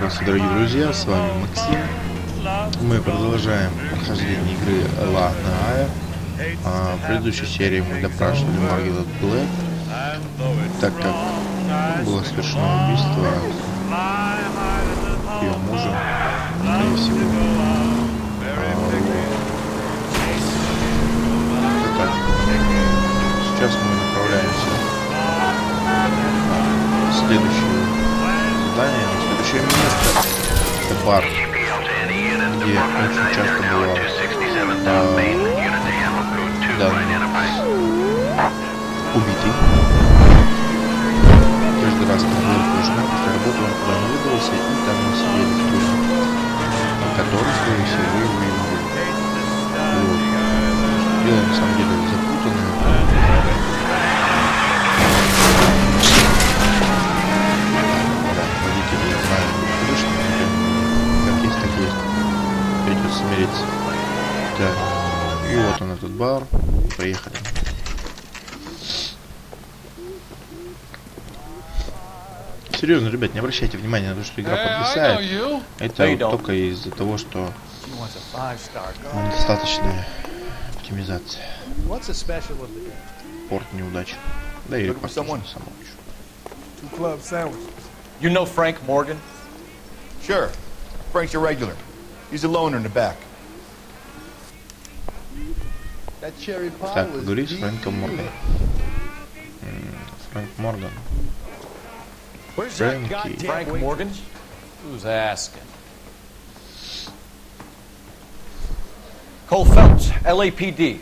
Приветствую, дорогие друзья, с вами Максим. Мы продолжаем прохождение игры L.A.Noire. В предыдущей серии мы допрашивали Маргарет Блэк, так как было совершено убийство ее мужа, скорее всего. Итак, сейчас мы направляемся на следующее задание, на следующее место. Это бар, где очень часто бывало убитый. Каждый раз, когда была жена, после работы он куда не выдался, и там мы сидели в тюрьме, который, скорее всего, и выявили. Дело на самом деле запутанное. Водители, я знаю, слышно, как есть, так есть. Придется смириться. Так, и вот он, этот бар. Поехали. Серьезно, ребят, не обращайте внимания на то, что игра подвисает. Это только из-за того, что недостаточная оптимизация. Порт неудачен. Да и репорт само еще. You know Frank Morgan? Sure. Frank's a regular. He's a loner in the back. Так, поговори с Фрэнком Морганом. Фрэнк Морган. Frank Morgan? Who's asking? Cole Phelps, LAPD.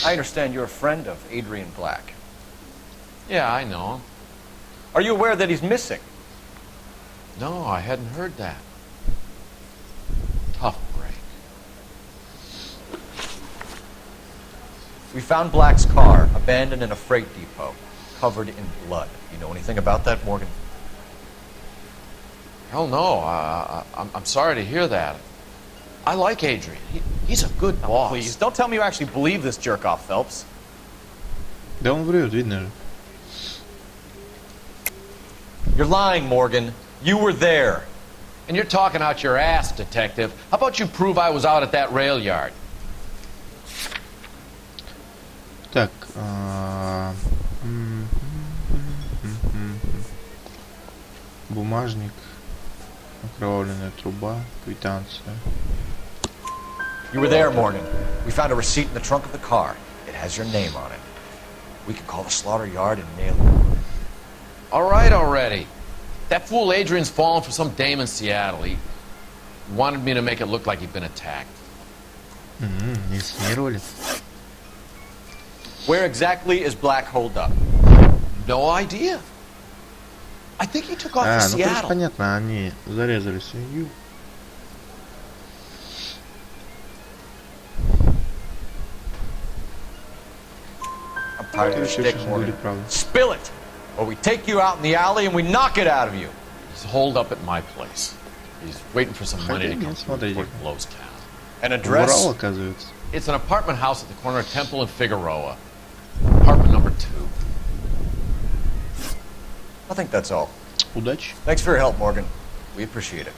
I understand you're a friend of Adrian Black. Yeah, I know him. Are you aware that he's missing? No, I hadn't heard that. Tough break. We found Black's car abandoned in a freight depot, covered in blood. You know anything about that, Morgan? Hell no. I'm sorry to hear that. I like Adrian. He's a good boss. Please, don't tell me you actually believe this jerk-off, Phelps. Да он врет, видно же. You're lying, Morgan. You were there. And you're talking out your ass, detective. How about you prove I was out at that rail yard? Так, бумажник, окровавленная труба, квитанция. You were there, Morgan. We found a receipt in the trunk of the car. It has your name on it. We could call the slaughter yard and nail it. All right already. That fool Adrian's fallen for some dame in Seattle. He wanted me to make it look like he'd been attacked. Инсценировали. Where exactly is Black holed up? No idea. I think he took off to Ну, конечно, Seattle. понятно, они зарезали свинью. I'm tired of your stick, Morgan. Spill it, or we take you out in the alley and we knock it out of you. He's holed up at my place. He's waiting for some money to come through before he blows town. An address? Урал, оказывается. It's an apartment house at the corner of Temple and Figueroa. Apartment number 2. I think that's all. Удачи. Thanks for your help, Morgan. We appreciate it.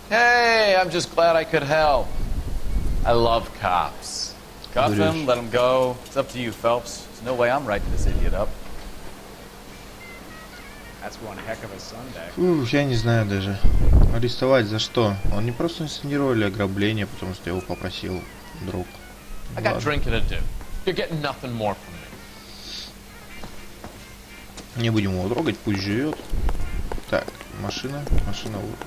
Hey, I'm just glad I could help. I love cops. Cuff him, let him go. It's up to you, Phelps. There's no way I'm writing this idiot up. That's one heck of a Sunday. Я не знаю даже. Арестовать за что? Он не просто инсценировали ограбление, потому что я его попросил друг. I got drinking to do. You're getting nothing more from me. Не будем его трогать, пусть живет. Так, машина вот.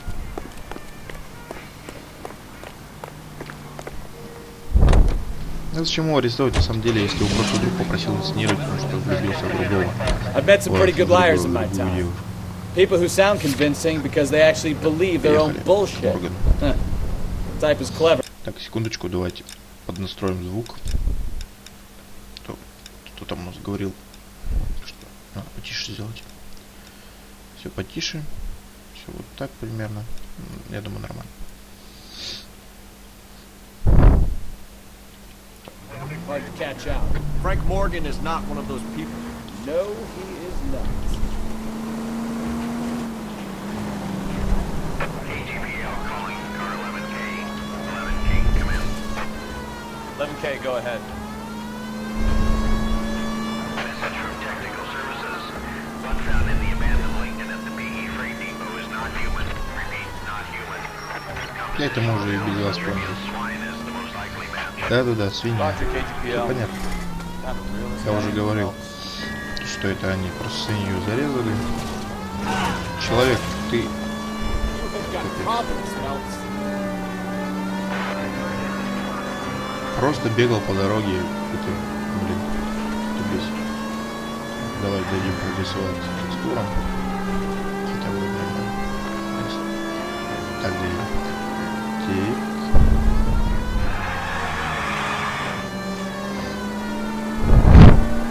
Зачем его арестовать на самом деле, если его просто друг попросил инсценировать, потому что влюбился в другого? I've met some pretty good liars in my time. People who sound convincing because they actually believe their own bullshit. Type is clever. Так, секундочку, давайте поднастроим звук. Кто там у нас говорил? Что? Потише сделать. Все потише. Все вот так примерно. Я думаю, нормально. Hard to catch out. Frank Morgan is not one of those people. No, he is not. Okay, go ahead. Message from technical services. One found in the abandoned Lincoln at the PE freight depot is not human. Repeat, not human. Это мы уже и без вас поняли. Да-да-да, свинья. Всё понятно. Я уже говорил, что это они просто свинью зарезали. Человек, ты... Просто бегал по дороге. Это, блин, тубись. Давай дадим прорисовать текстурам. Хотя бы нормально. Так, дадим. Так.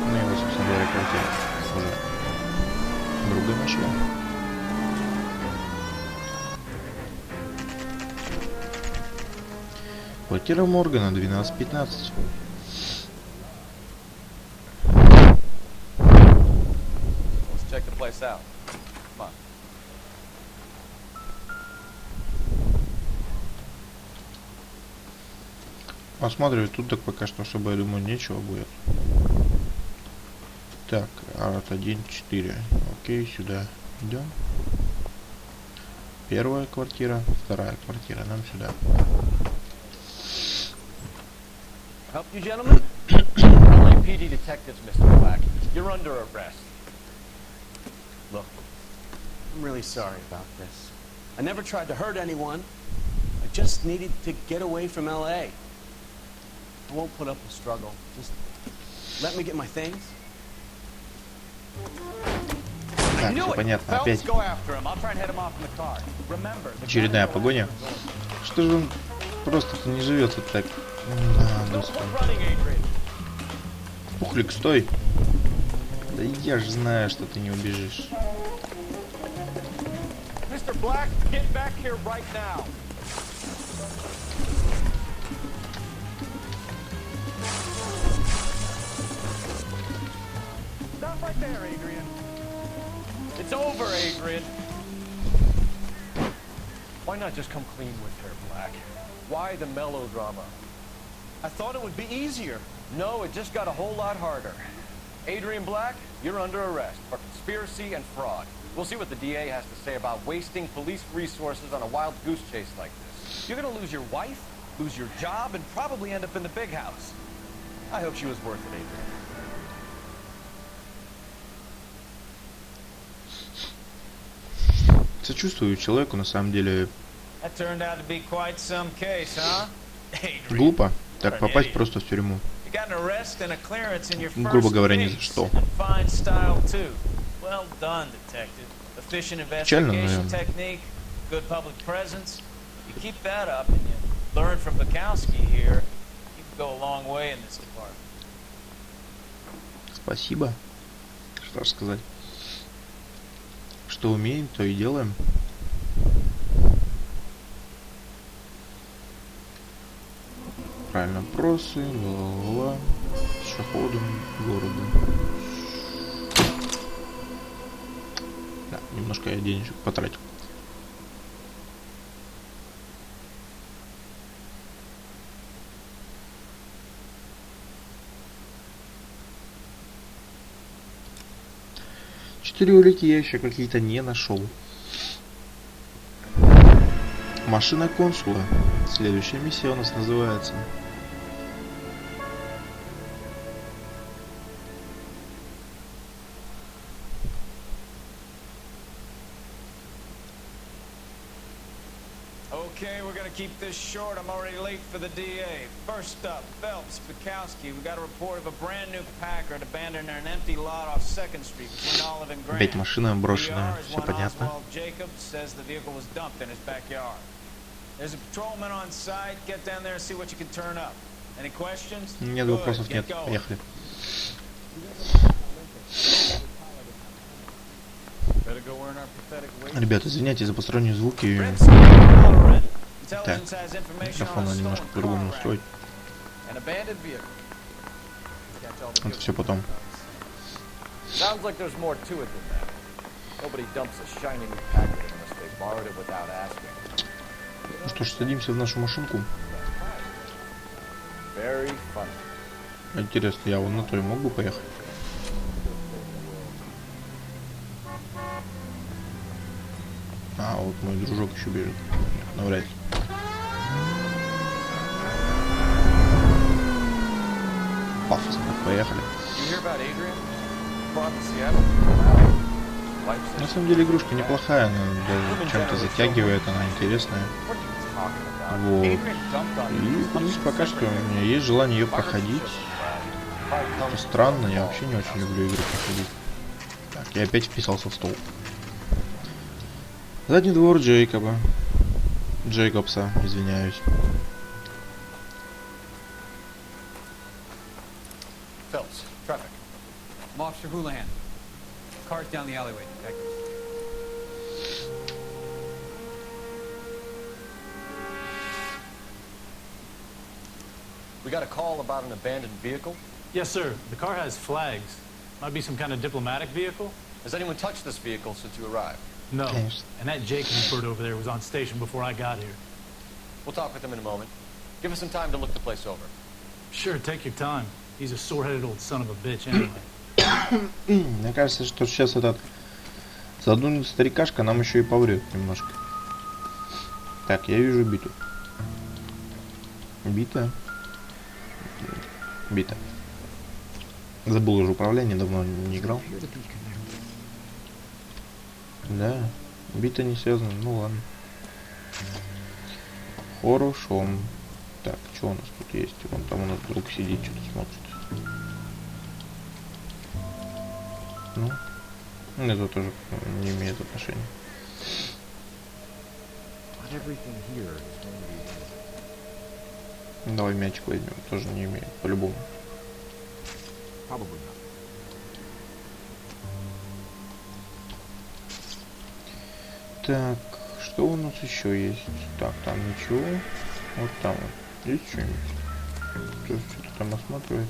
Ну и вот, собственно говоря, квартира уже друга нашла. Квартира Моргана, 12-15. Let's check the place out. Come on. Посмотрим, тут так пока что особо, я думаю, нечего будет. Так, арт 1-4. Окей, сюда идем. Первая квартира, вторая квартира, нам сюда. Help you, gentlemen? LAPD detectives, Mr. Black. You're under arrest. Look, I'm really sorry about this. I never tried to hurt anyone. I just needed to get away from L.A. I won't put up a struggle. Just let me get my things. Так, все понятно, опять очередная погоня. Что же он просто-то не живет вот так? Господи. Пухлик, стой! Да я же знаю, что ты не убежишь. Mr. Black, get back here right now. Stop right there, Adrian. It's over, Adrian. Why not just come clean with her, Black? Why the melodrama? I thought it would be easier. No, it just got a whole lot harder. Adrian Black, you're under arrest for conspiracy and fraud. We'll see what the DA has to say about wasting police resources on a wild goose chase like this. You're gonna lose your wife, lose your job, and probably end up in the big house. I hope she was worth it, Adrian. Сочувствую человеку, на самом деле. That turned out to be quite some case, huh? Глупо так попасть просто в тюрьму. Грубо говоря, ни за что. Печально, наверное. Спасибо. Что сказать? Что умеем, то и делаем. Правильно, опросы, ла-ла-ла, пешеходом, городу. Да, немножко я денежек потратил. Четыре улики я еще какие-то не нашел. Машина консула. Следующая миссия у нас называется. Okay, we're gonna keep this short. I'm already late for the DA. First up, Phelps, Bukowski. We got a report of a brand new Packard abandoned in an empty lot off 2nd Street between Olive and Grand. Опять машина брошенная, все понятно. Jacobs says the vehicle was dumped in his backyard. There's a patrolman on site. Get down there and see what you can turn up. Any questions? Нет вопросов, нет. Поехали. Ребята, извиняйте за посторонние звуки. Так, микрофон надо немножко по-другому устроить. Это все потом. Ну что ж, садимся в нашу машинку. Very funny. Интересно, я вон на той могу поехать? А, вот мой дружок еще бежит. Навряд ли. Пафосно, поехали. На самом деле игрушка неплохая, она даже чем-то затягивает, она интересная. Вот. И, в принципе, пока что у меня есть желание ее проходить. Это странно, я вообще не очень люблю игры проходить. Так, я опять вписался в стол. Задний двор Джейкобса, извиняюсь. Phelps, traffic. I'm Officer Houlihan. Cars down the alleyway, detective. We got a call about an abandoned vehicle. Yes, sir. The car has flags. Might be some kind of diplomatic vehicle. Has anyone touched this vehicle since you arrived? No. Yes. And that Jake Newport over there was on station before I got here. We'll talk with him in a moment. Give us some time to look the place over. Sure, take your time. He's a sore-headed old son of a bitch anyway. Мне кажется, что сейчас этот задуманный старикашка нам еще и поврет немножко. Так, я вижу биту. Бита. Бита. Забыл уже управление, давно не играл. Да, бита не связана, ну ладно. Хорошо. Так, что у нас тут есть? Вон там у нас друг сидит, что-то смотрит. Ну, это тоже не имеет отношения. Давай мячик возьмем, тоже не имеет, по-любому. Так, что у нас еще есть? Так, там ничего. Вот там вот. Есть что-нибудь? Кто что-то там осматривает?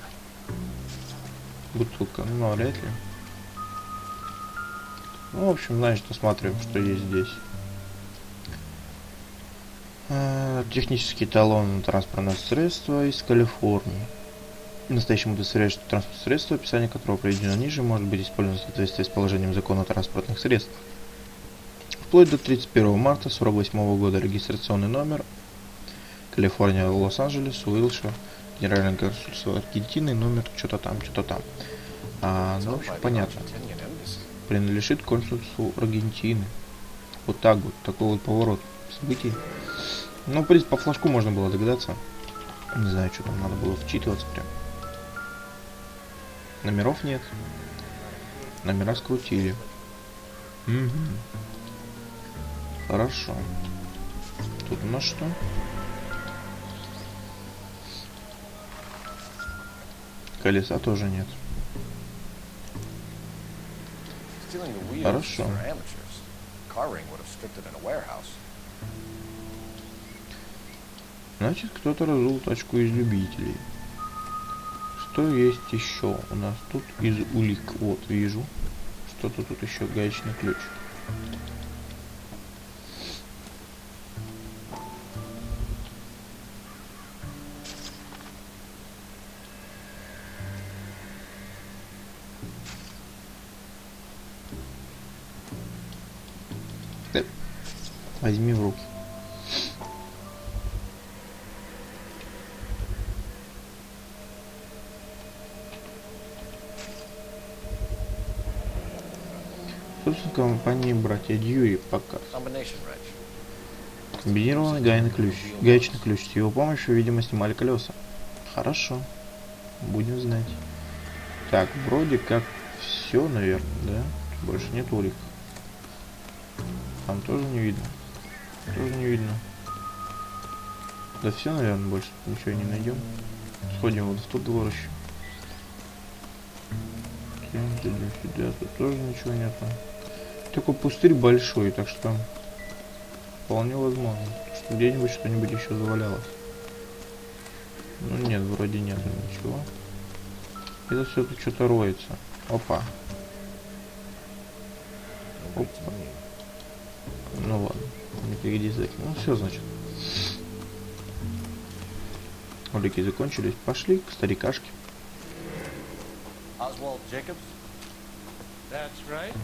Бутылка, ну навряд ли. Ну, в общем, значит, осматриваем, что есть здесь. Технический талон на транспортное средство из Калифорнии. В настоящем удостоверяет, что транспортное средство, описание которого приведено ниже, может быть использовано в соответствии с положением закона о транспортных средствах. Вплоть до 31 марта 1948 года. Регистрационный номер Калифорния, Лос-Анджелес, Уилшир, Генеральное консульство Аргентины, номер что-то там, что-то там. Ну, в общем, понятно. Принадлежит консульству Аргентины. Вот так вот, такой вот поворот событий. Ну, в принципе, по флажку можно было догадаться. Не знаю, что там надо было вчитываться прям. Номеров нет. Номера скрутили. Угу. Хорошо. Тут у нас что? Колеса тоже нет. Хорошо. Значит, кто-то разул тачку из любителей. Что есть еще у нас тут из улик? Вот, вижу. Что-то тут еще, гаечный ключ. Возьми в руки. Собственно, компании братья Дьюи пока. Комбинированный гаечный ключ. С его помощью, видимо, снимали колеса. Хорошо. Будем знать. Так, вроде как все, наверное, да? Больше нет улик. Там тоже не видно. Тоже не видно. Да все, наверное, больше ничего не найдем. Сходим вот в тот двор еще. Сюда, тут тоже ничего нету. Такой пустырь большой, так что вполне возможно, что где-нибудь что-нибудь еще завалялось. Ну нет, вроде нет ничего. Это все тут что-то роется. Опа. Опа. Ну ладно, не пригодится. Ну все, значит. Улики закончились. Пошли к старикашке. Oswald Jacobs? That's right.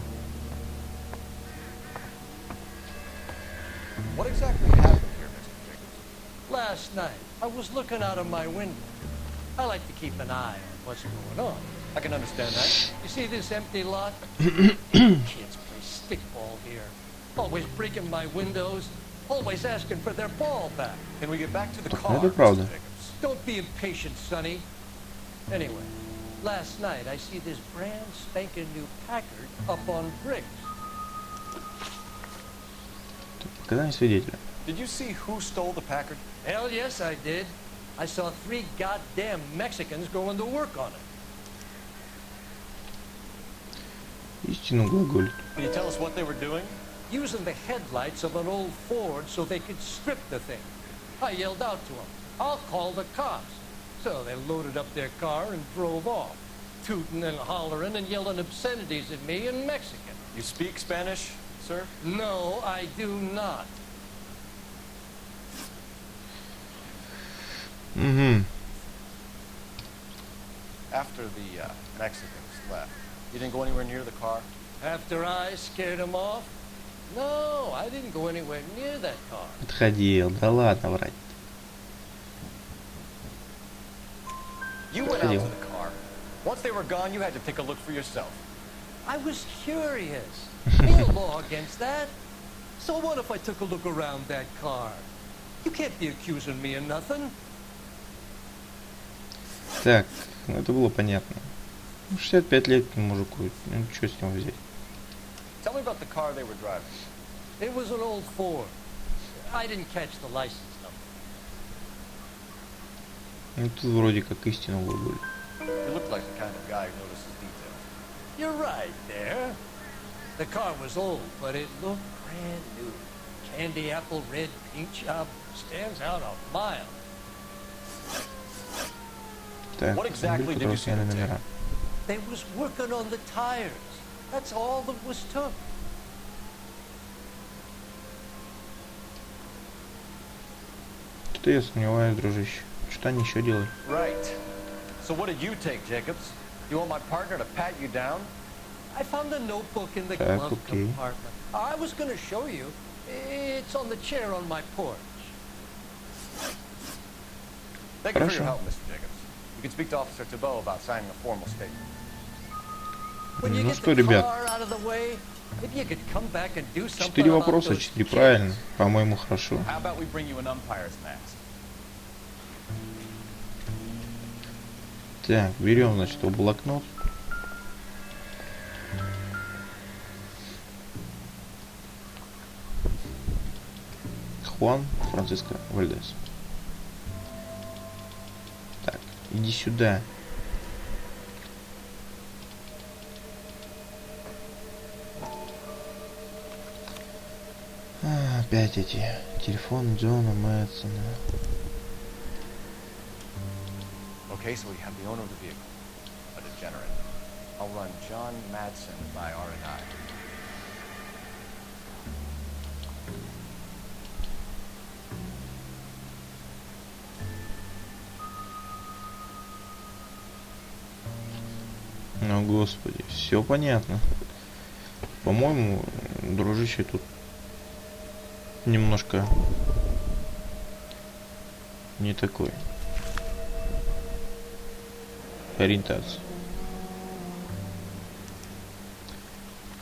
What exactly happened here, Mr. Jacobs? Last night, I was looking out of my window. I like to keep an eye on what's going on. I can understand that. You see this empty lot? Kids play stickball here. Always breaking my windows. Always asking for their ball back. Can we get back to the Так, car, это Mr. правда. Jacobs? Don't be impatient, Sonny. Anyway, last night I see this brand spanking new Packard up on bricks. Показания свидетеля. Did you see who stole the Packard? Hell yes, I did. I saw 3 goddamn Mexicans going to work on it. Истину глаголит. Can you tell us what they were doing? Using the headlights of an old Ford so they could strip the thing. I yelled out to them, "I'll call the cops." So they loaded up their car and drove off, tooting and hollering and yelling obscenities at me in Mexican. You speak Spanish, sir? No, I do not. Угу. After the Mexicans left, you didn't go anywhere near the car? After I scared them off? No, I didn't go anywhere near that car. Подходил. Да ладно врать. You went out to the car. Once they were gone, you had to take a look for yourself. I was curious. Ain't no law against that. So what if I took a look around that car? You can't be accusing me of nothing. Так, ну это было понятно. 65 лет мужику. Ну что с него взять? Tell me about the car they were driving. It was an old Ford. I didn't catch the license number. Ну тут вроде как истину глаголит. You look like the kind of guy who notices details. You're right there. The car was old, but it looked brand new. Candy apple red paint job stands out a mile. Так, What exactly did you see на them take? номера. They was working on the tires. That's all that was took. Что-то я сомневаюсь, дружище. Что они еще делают? Right. So what did you take, Jacobs? You want my partner to pat you down? I found a notebook in the Так, glove окей. compartment. I was going to show you. It's on the chair on my porch. Thank you for Хорошо. your help, Mr. Jacobs. You can speak to Officer Thibault about signing a formal statement. When you Ну get что, the ребят, car out of the way, if you could come back and do something 4 about вопроса, those 4 kids. правильно. По-моему, хорошо. How about we bring you an umpire's mask? Так, берем, значит, блокнот. Хуан Франциско Вальдес. Так, иди сюда. Опять эти телефон Джона Мэтсона. Okay, so we have the owner of the vehicle, a degenerate. I'll run John Madsen by R&I. Ну, господи, все понятно. По-моему, дружище тут немножко не такой ориентация.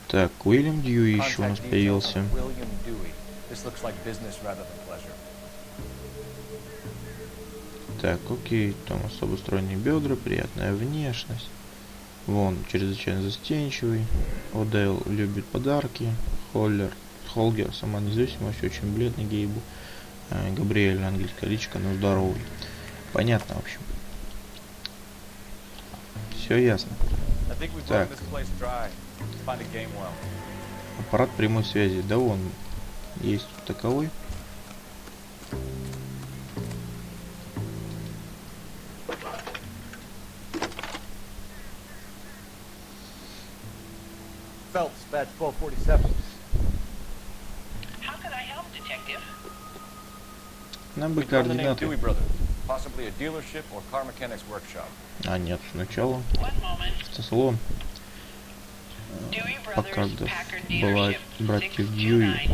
Так, Уильям Дьюи еще у нас Contact details появился. of William Dewey. This looks like business rather than pleasure. Так, окей, там особо стройные бедра, приятная внешность. Вон, чрезвычайно застенчивый. Одейл любит подарки. Холгер, сама независимость, очень бледный, Гейбу. Габриэль, английская личка, но здоровый. Понятно, в общем. Все ясно. I think we've Так. broken this place dry. Find a game well. Аппарат прямой связи. Да вон, есть тут таковой. Phelps, badge 1247. How can I help, Detective? Нам бы координаты. А нет, сначала автосалон. Показов была братьев Дьюи.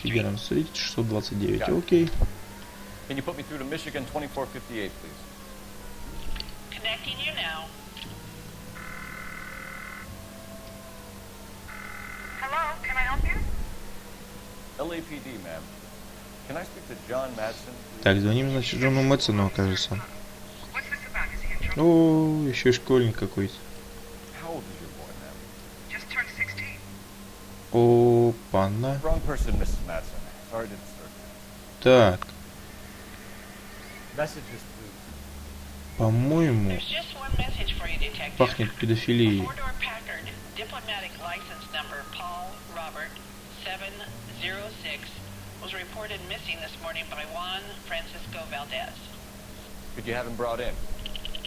Фигером Стрит 629. Окей. Can you put me through to Michigan 2458, please? Connecting you now. Hello, can I help you? LAPD, ma'am. Can I speak to John Madsen? Так, звоним, значит, Джону Мэтсону, кажется. What's this about? Is he in trouble? О, еще и школьник какой-то. How old is your boy, ma'am? Just turned 16. Опа-на. Wrong person, Mrs. Madsen. Sorry to disturb you. Так, Messages, please. по-моему, There's just one message for you, detective. пахнет педофилией. Four-door Packard, diplomatic license number Paul Robert 706, was reported missing this morning by Juan Francisco Valdez. Could you have him brought in?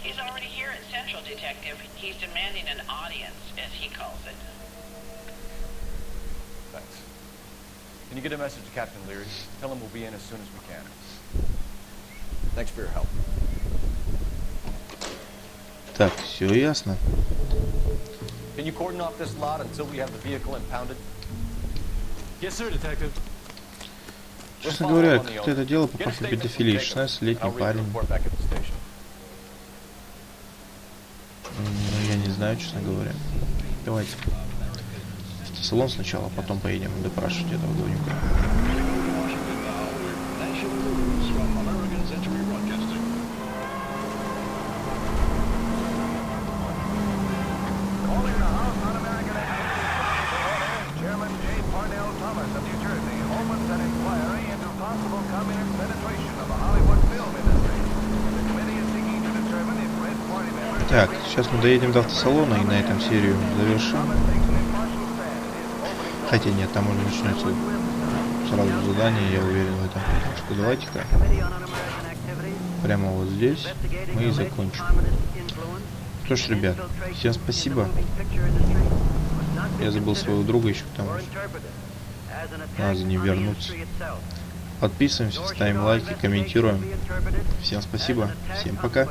He's already here at Central, detective. He's demanding an audience, as he calls it. Thanks. Can you get a message to Captain Leary? Tell him we'll be in as soon as we can. Thanks for your help. Так, все ясно. Can you cordon off this lot until we have the vehicle impounded? Yes, sir, detective. Честно говоря, как-то это дело похоже на педофилию. 16-летний парень. Ну, я не знаю, честно говоря. Давайте. В салон сначала, потом поедем допрашивать этого говнюка. Так, сейчас мы доедем до автосалона и на этом серию завершим. Хотя нет, там уже начнется сразу задание, я уверен в этом. Так что давайте-ка прямо вот здесь мы и закончим. Что ж, ребят, всем спасибо. Я забыл своего друга еще к тому же. Надо за ним вернуться. Подписываемся, ставим лайки, комментируем. Всем спасибо, всем пока.